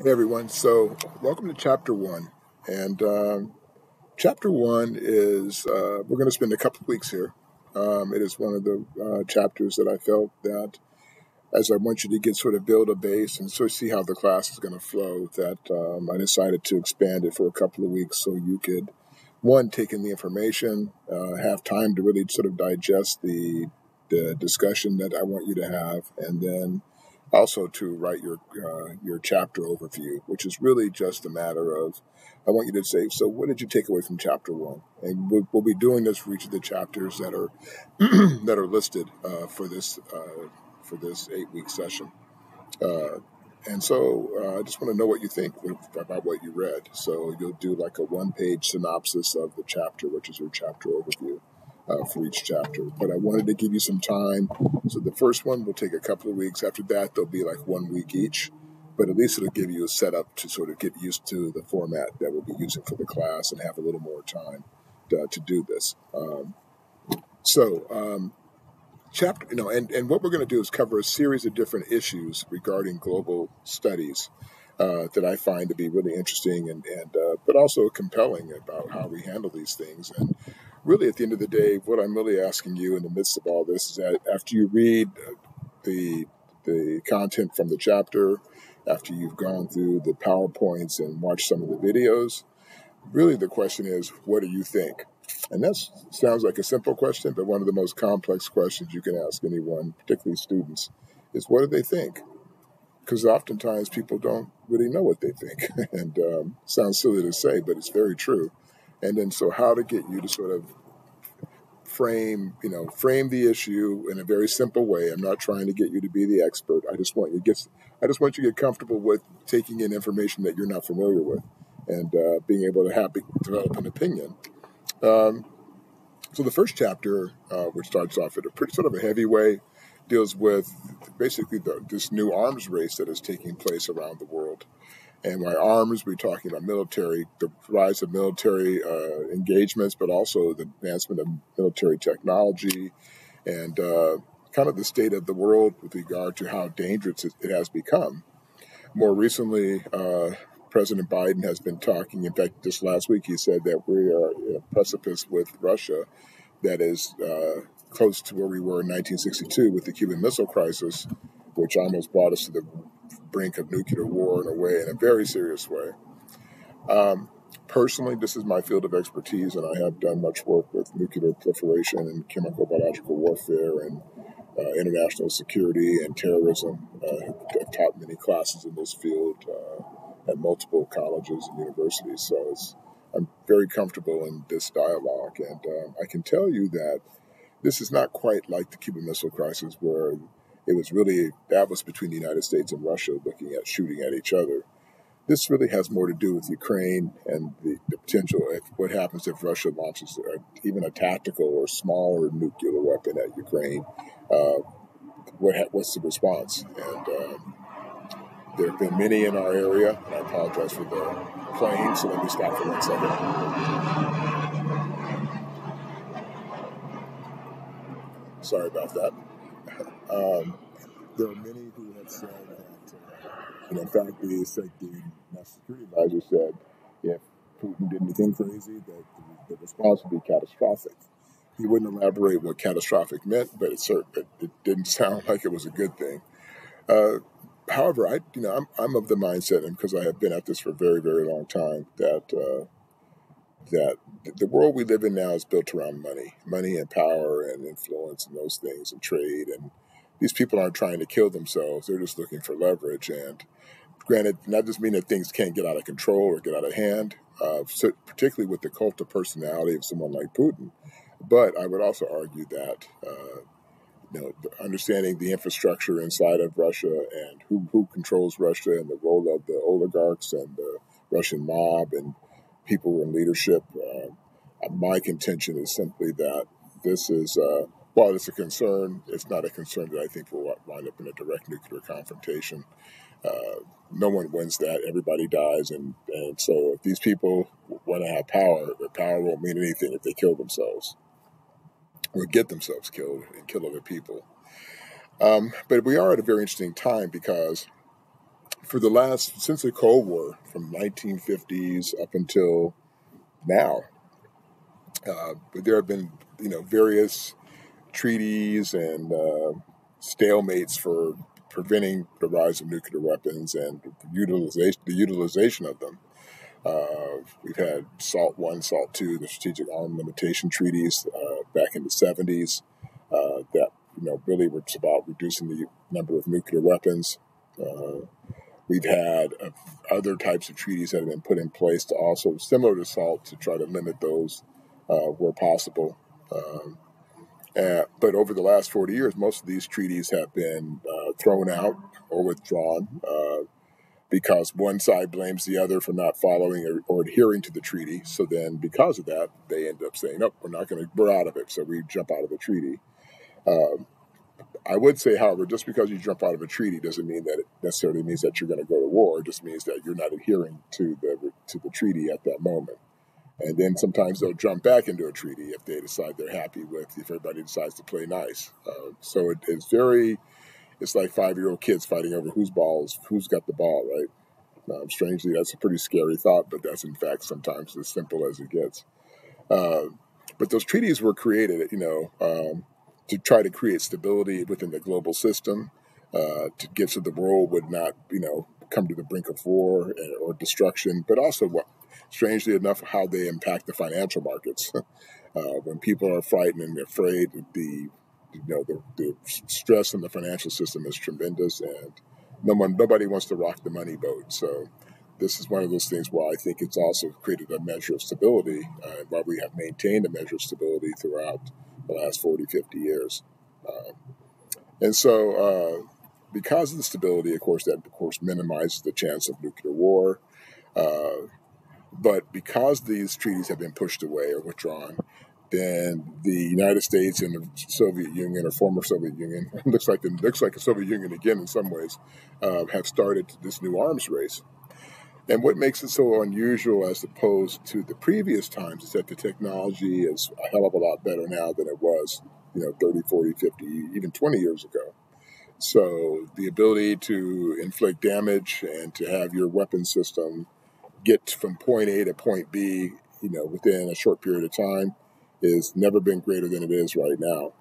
Hey everyone, so welcome to Chapter 1. And Chapter 1 is, we're going to spend a couple of weeks here. It is one of the chapters that I felt that, as I want you to get sort of build a base and sort of see how the class is going to flow, that I decided to expand it for a couple of weeks so you could, one, take in the information, have time to really sort of digest the discussion that I want you to have, and then also to write your chapter overview, which is really just a matter of, I want you to say, so what did you take away from chapter 1? And we'll be doing this for each of the chapters that are that are listed for this 8-week session. And so I just want to know what you think about what you read. So you'll do like a one-page synopsis of the chapter, which is your chapter overview for each chapter. But I wanted to give you some time. So the first one will take a couple of weeks. After that, they'll be like 1 week each. But at least it'll give you a setup to sort of get used to the format that we'll be using for the class and have a little more time to do this. Chapter, and what we're going to do is cover a series of different issues regarding global studies that I find to be really interesting and but also compelling about how we handle these things. And really, at the end of the day, what I'm really asking you in the midst of all this is that after you read the content from the chapter, after you've gone through the PowerPoints and watched some of the videos, really the question is, what do you think? And that sounds like a simple question, but one of the most complex questions you can ask anyone, particularly students, is what do they think? Because oftentimes people don't really know what they think. And sounds silly to say, but it's very true. And then so how to get you to sort of frame the issue in a very simple way. I'm not trying to get you to be the expert. I just want you to get comfortable with taking in information that you're not familiar with and being able to develop an opinion. So the first chapter, which starts off in a pretty sort of a heavy way, deals with basically this new arms race that is taking place around the world. And by arms, we're talking about military, the rise of military engagements, but also the advancement of military technology and kind of the state of the world with regard to how dangerous it has become. More recently, President Biden has been talking. In fact, just last week, he said that we are in a precipice with Russia that is close to where we were in 1962 with the Cuban Missile Crisis, which almost brought us to the brink of nuclear war in a very serious way. Personally, this is my field of expertise, and I have done much work with nuclear proliferation and chemical biological warfare and international security and terrorism. I've taught many classes in this field at multiple colleges and universities, so I'm very comfortable in this dialogue. And I can tell you that this is not quite like the Cuban Missile Crisis, where that was between the United States and Russia looking at shooting at each other. This really has more to do with Ukraine and the potential of what happens if Russia launches even a tactical or smaller nuclear weapon at Ukraine. What's the response? And there have been many in our area, and I apologize for the plane, so let me stop for 1 second. Sorry about that. There are many who have said that, in fact, the National Security Advisor said if Putin did anything crazy, that the response would be catastrophic. He wouldn't elaborate what catastrophic meant, but it didn't sound like it was a good thing. However, I'm of the mindset, and because I have been at this for a very, very long time, that the world we live in now is built around money and power and influence and those things and trade. And these people aren't trying to kill themselves; they're just looking for leverage. And granted, not just mean that things can't get out of control or get out of hand, particularly with the cult of personality of someone like Putin. But I would also argue that. Understanding the infrastructure inside of Russia and who controls Russia and the role of the oligarchs and the Russian mob and people in leadership, my contention is simply that this is, while it's a concern, it's not a concern that I think will wind up in a direct nuclear confrontation. No one wins that. Everybody dies. And so if these people want to have power, their power won't mean anything if they kill themselves or get themselves killed and kill other people. But we are at a very interesting time because since the Cold War, from 1950s up until now, but there have been, various treaties and stalemates for preventing the rise of nuclear weapons and the utilization of them. We've had SALT I, SALT II, the Strategic Arm Limitation Treaties back in the 70s that really were about reducing the number of nuclear weapons. We've had other types of treaties that have been put in place to also, similar to SALT, to try to limit those where possible. But over the last 40 years, most of these treaties have been thrown out or withdrawn because one side blames the other for not following or adhering to the treaty. So then, because of that, they end up saying, "Nope, we're out of it." So we jump out of the treaty. I would say, however, just because you jump out of a treaty doesn't mean that it necessarily means that you're going to go to war. It just means that you're not adhering to the treaty at that moment. And then sometimes they'll jump back into a treaty if they decide they're happy if everybody decides to play nice. So it's like 5-year-old kids fighting over who's got the ball, right? Strangely, that's a pretty scary thought, but that's in fact sometimes as simple as it gets. But those treaties were created, to try to create stability within the global system, to get so the world would not, come to the brink of war or destruction, but also, strangely enough, how they impact the financial markets. When people are frightened and afraid, the stress in the financial system is tremendous, and nobody wants to rock the money boat. So this is one of those things where I think it's also created a measure of stability, while we have maintained a measure of stability throughout the last 40, 50 years. And so because of the stability, of course, minimizes the chance of nuclear war. But because these treaties have been pushed away or withdrawn, then the United States and the Soviet Union, or former Soviet Union, looks like the Soviet Union again in some ways, have started this new arms race. And what makes it so unusual as opposed to the previous times is that the technology is a hell of a lot better now than it was, 30, 40, 50, even 20 years ago. So the ability to inflict damage and to have your weapon system get from point A to point B, within a short period of time has never been greater than it is right now.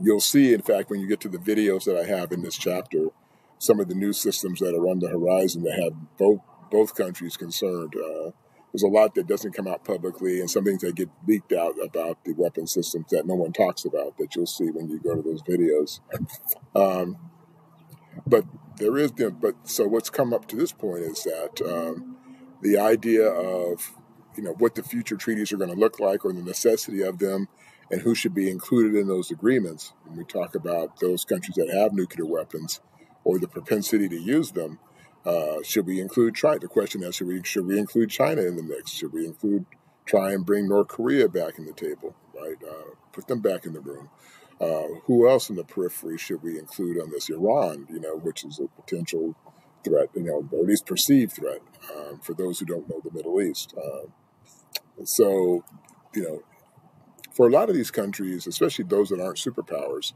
You'll see, in fact, when you get to the videos that I have in this chapter, some of the new systems that are on the horizon that have both countries concerned. There's a lot that doesn't come out publicly, and some things that get leaked out about the weapon systems that no one talks about that you'll see when you go to those videos. So what's come up to this point is that the idea of what the future treaties are going to look like, or the necessity of them, and who should be included in those agreements. When we talk about those countries that have nuclear weapons or the propensity to use them, should we include China? The question is, should we include China in the mix? Should we try and bring North Korea back in the table, right? Put them back in the room. Who else in the periphery should we include on this? Iran, which is a potential threat, or at least perceived threat, for those who don't know the Middle East. So, for a lot of these countries, especially those that aren't superpowers,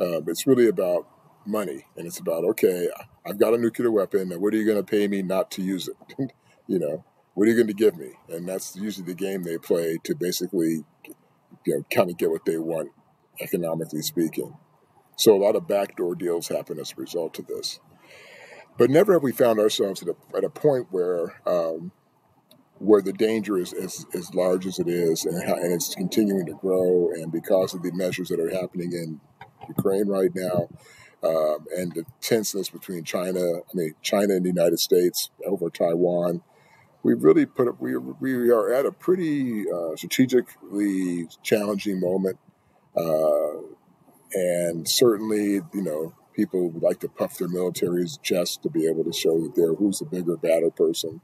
it's really about money, and it's about, okay, I've got a nuclear weapon, and what are you going to pay me not to use it? What are you going to give me? And that's usually the game they play to basically, kind of get what they want, economically speaking. So a lot of backdoor deals happen as a result of this. But never have we found ourselves at a point where the danger is as large as it is, and it's continuing to grow, and because of the measures that are happening in Ukraine right now, and the tenseness between China and the United States over Taiwan, we are at a pretty strategically challenging moment, and certainly, people would like to puff their military's chest to be able to show that who's the bigger, badder person.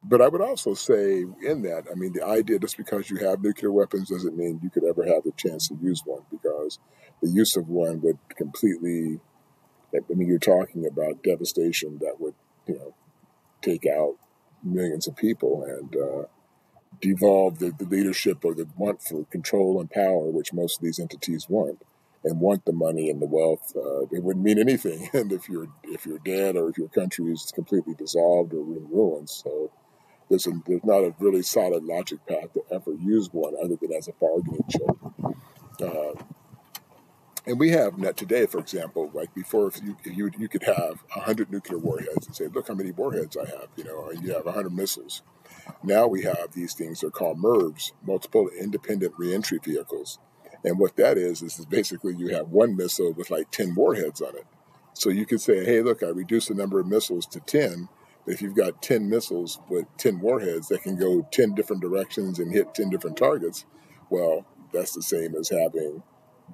But I would also say in that, the idea just because you have nuclear weapons doesn't mean you could ever have the chance to use one, because the use of one would completely, you're talking about devastation that would, take out millions of people and devolve the leadership or the want for control and power, which most of these entities want, and want the money and the wealth, it wouldn't mean anything. And if you're dead, or if your country is completely dissolved or in ruins. So there's not a really solid logic path to ever use one other than as a bargaining chip. Uh, and we have net today, for example, like before, if you could have 100 nuclear warheads and say, look how many warheads I have, or you have 100 missiles. Now we have these things that are called MIRVs, multiple independent reentry vehicles. And what that is basically you have one missile with like 10 warheads on it. So you could say, hey, look, I reduced the number of missiles to 10. But if you've got 10 missiles with 10 warheads that can go 10 different directions and hit 10 different targets, well, that's the same as having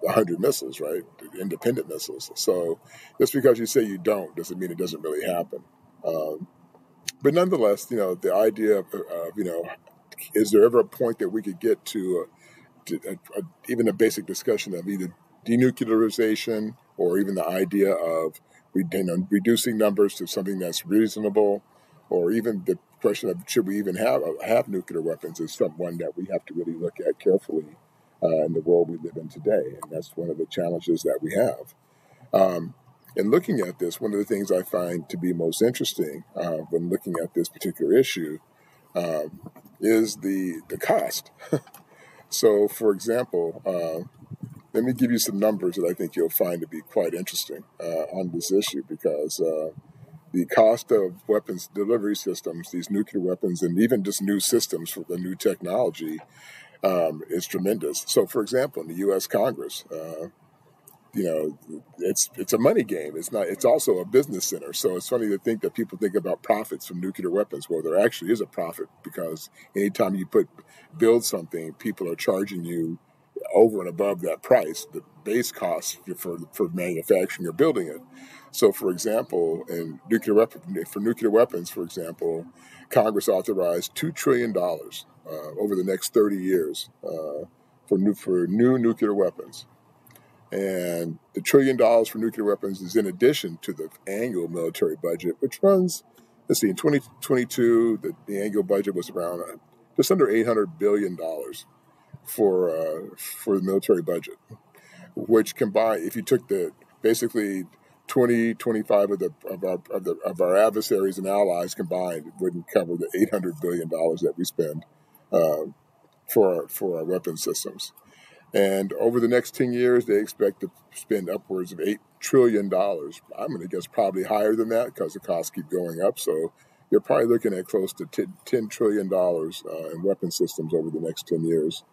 100 missiles, right? Independent missiles. So just because you say you don't doesn't mean it doesn't really happen. But nonetheless, the idea of, is there ever a point that we could get to even a basic discussion of either denuclearization or even the idea of reducing numbers to something that's reasonable, or even the question of should we even have nuclear weapons is one that we have to really look at carefully in the world we live in today. And that's one of the challenges that we have. In looking at this, one of the things I find to be most interesting when looking at this particular issue is the cost. So, for example, let me give you some numbers that I think you'll find to be quite interesting on this issue, because the cost of weapons delivery systems, these nuclear weapons, and even just new systems for the new technology is tremendous. So, for example, in the U.S. Congress, it's a money game. It's also a business center. So it's funny to think that people think about profits from nuclear weapons. Well, there actually is a profit, because anytime you build something, people are charging you over and above that price, the base cost for manufacturing or building it. So, for example, for nuclear weapons, for example, Congress authorized $2 trillion over the next 30 years for new nuclear weapons. And the $1 trillion for nuclear weapons is in addition to the annual military budget, which runs, in 2022, the annual budget was around just under $800 billion for the military budget, which combined, if you took basically 25 of our adversaries and allies combined, wouldn't cover the $800 billion that we spend for our weapon systems. And over the next 10 years, they expect to spend upwards of $8 trillion. I'm going to guess probably higher than that, because the costs keep going up. So you're probably looking at close to $10 trillion in weapon systems over the next 10 years.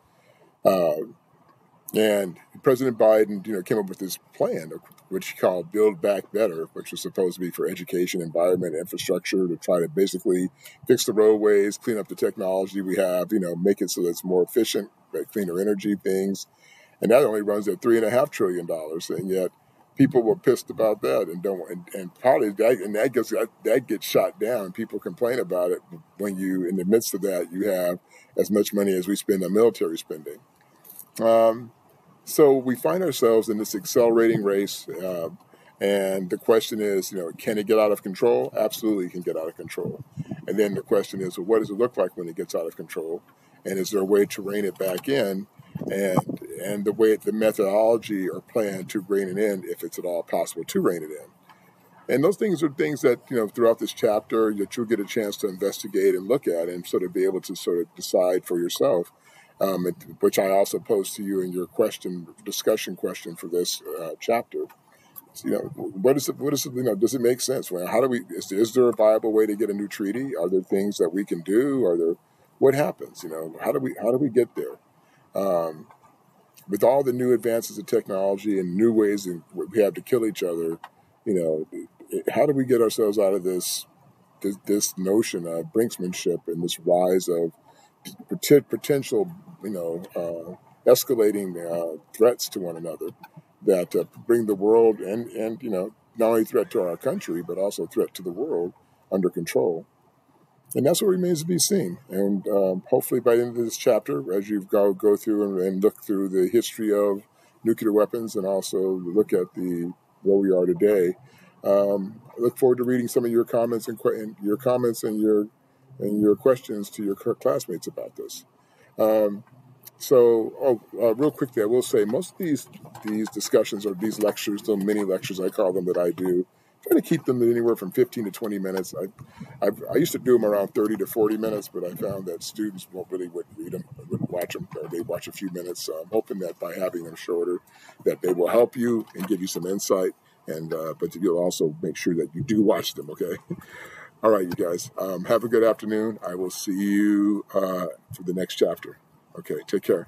And President Biden, came up with this plan, which he called Build Back Better, which was supposed to be for education, environment, infrastructure, to try to basically fix the roadways, clean up the technology we have, make it so that it's more efficient, cleaner energy things. And that only runs at $3.5 trillion. And yet people were pissed about that and probably that gets shot down. People complain about it when in the midst of that, you have as much money as we spend on military spending. So we find ourselves in this accelerating race, and the question is, can it get out of control? Absolutely, it can get out of control. And then the question is, well, what does it look like when it gets out of control? And is there a way to rein it back in? And the methodology or plan to rein it in, if it's at all possible to rein it in. And those things are things that, throughout this chapter, that you'll get a chance to investigate and look at and sort of be able to sort of decide for yourself. Which I also posed to you in your discussion question for this chapter. Does it make sense? Well, is there a viable way to get a new treaty? Are there things that we can do? What happens? How do we get there? With all the new advances of technology and new ways we have to kill each other, how do we get ourselves out of this notion of brinksmanship and this rise of potential, escalating threats to one another that bring the world and not only threat to our country, but also threat to the world under control. And that's what remains to be seen. And hopefully by the end of this chapter, as you go through and look through the history of nuclear weapons and also look at where we are today, I look forward to reading some of your comments and your questions to your classmates about this. Real quickly, I will say most of these discussions or these lectures, the mini lectures I call them that I do, try to keep them anywhere from 15 to 20 minutes. I used to do them around 30 to 40 minutes, but I found that students wouldn't read them, wouldn't watch them, or they watch a few minutes. So I'm hoping that by having them shorter, that they will help you and give you some insight. And but you'll also make sure that you do watch them. Okay. All right, you guys. Have a good afternoon. I will see you for the next chapter. Okay. Take care.